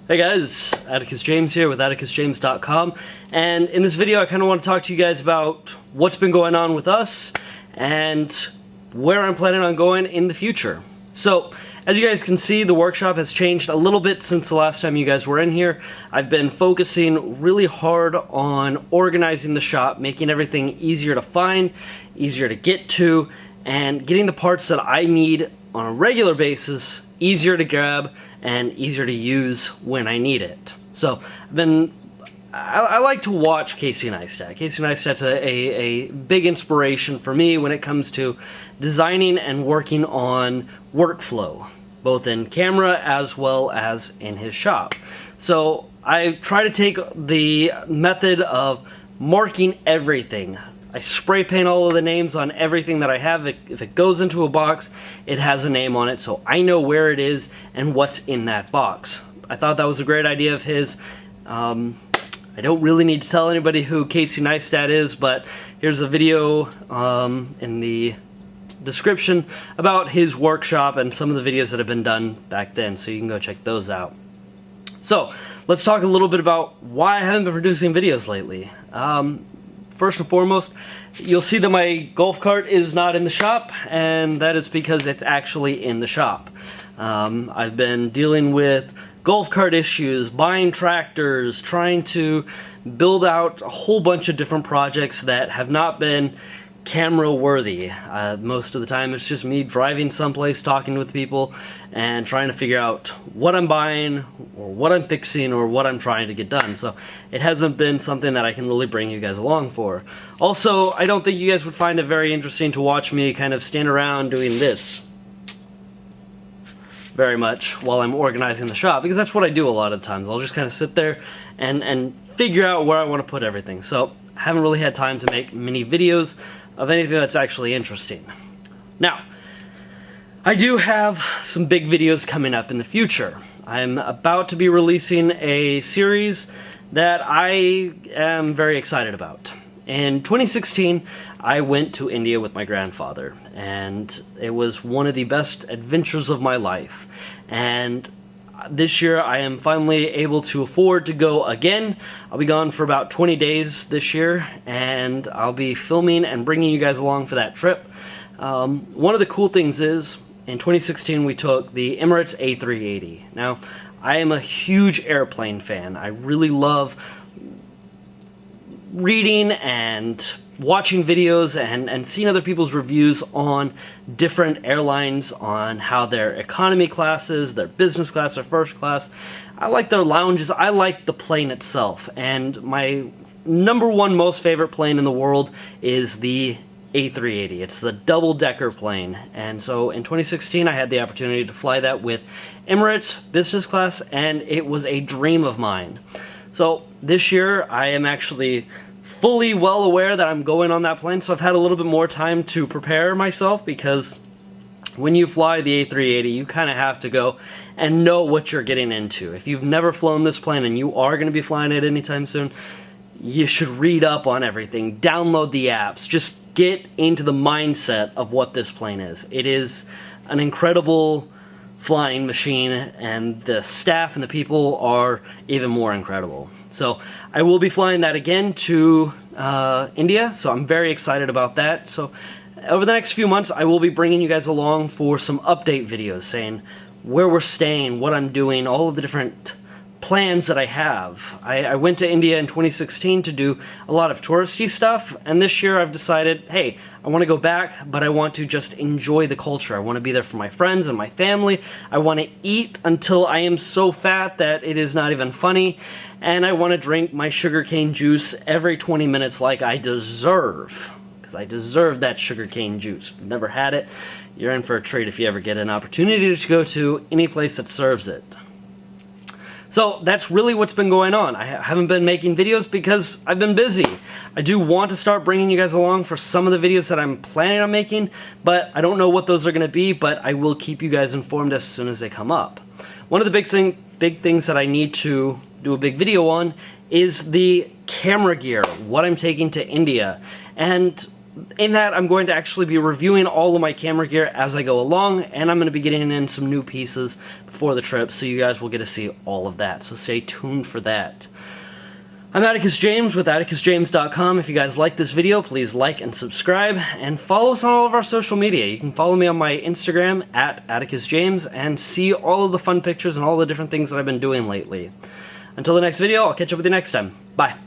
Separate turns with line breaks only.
Hey guys, Atticus James here with atticusjames.com, and in this video I kind of want to talk to you guys about what's been going on with us and where I'm planning on going in the future. So, as you guys can see, the workshop has changed a little bit since the last time you guys were in here. I've been focusing really hard on organizing the shop, making everything easier to find, easier to get to, and getting the parts that I need on a regular basis easier to grab and easier to use when I need it. So I like to watch Casey Neistat. Casey Neistat's a big inspiration for me when it comes to designing and working on workflow, both in camera as well as in his shop. So I try to take the method of marking everything. I spray paint all of the names on everything that I have. If it goes into a box, it has a name on it, so I know where it is and what's in that box. I thought that was a great idea of his. I don't really need to tell anybody who Casey Neistat is, but here's a video in the description about his workshop and some of the videos that have been done back then, so you can go check those out. So, let's talk a little bit about why I haven't been producing videos lately. First and foremost, you'll see that my golf cart is not in the shop, and that is because it's actually in the shop. I've been dealing with golf cart issues, buying tractors, trying to build out a whole bunch of different projects that have not been camera worthy. Most of the time it's just me driving someplace, talking with people, and trying to figure out what I'm buying, or what I'm fixing, or what I'm trying to get done. So it hasn't been something that I can really bring you guys along for. Also, I don't think you guys would find it very interesting to watch me kind of stand around doing this very much while I'm organizing the shop, because that's what I do a lot of times. I'll just kind of sit there and figure out where I want to put everything. So I haven't really had time to make mini videos of anything that's actually interesting. Now, I do have some big videos coming up in the future. I'm about to be releasing a series that I am very excited about. In 2016, I went to India with my grandfather, and it was one of the best adventures of my life. And this year I am finally able to afford to go again. I'll be gone for about 20 days this year, and I'll be filming and bringing you guys along for that trip. One of the cool things is, in 2016 we took the Emirates A380. Now, I am a huge airplane fan. I really love reading and watching videos and seeing other people's reviews on different airlines, on how their economy classes, their business class, their first class. I like their lounges. I like the plane itself. And my number one most favorite plane in the world is the A380. It's the double-decker plane. And so in 2016 I had the opportunity to fly that with Emirates business class, and it was a dream of mine. So this year I am actually fully well aware that I'm going on that plane, so I've had a little bit more time to prepare myself, because when you fly the A380 you kind of have to go and know what you're getting into. If you've never flown this plane and you are going to be flying it anytime soon, you should read up on everything, download the apps, just get into the mindset of what this plane is. It is an incredible flying machine, and the staff and the people are even more incredible. So I will be flying that again to India, so I'm very excited about that. So over the next few months I will be bringing you guys along for some update videos, saying where we're staying, what I'm doing, all of the different plans that I have. I went to India in 2016 to do a lot of touristy stuff, and this year I've decided, hey, I want to go back, but I want to just enjoy the culture. I want to be there for my friends and my family. I want to eat until I am so fat that it is not even funny, and I want to drink my sugarcane juice every 20 minutes like I deserve, because I deserve that sugarcane juice. If you've never had it, you're in for a treat if you ever get an opportunity to go to any place that serves it. So that's really what's been going on. I haven't been making videos because I've been busy. I do want to start bringing you guys along for some of the videos that I'm planning on making, but I don't know what those are going to be, but I will keep you guys informed as soon as they come up. One of the big things that I need to do a big video on is the camera gear, what I'm taking to India. And in that, I'm going to actually be reviewing all of my camera gear as I go along, and I'm going to be getting in some new pieces before the trip, so you guys will get to see all of that. So stay tuned for that. I'm Atticus James with atticusjames.com. If you guys like this video, please like and subscribe, and follow us on all of our social media. You can follow me on my Instagram at atticusjames and see all of the fun pictures and all the different things that I've been doing lately. Until the next video, I'll catch up with you next time. Bye.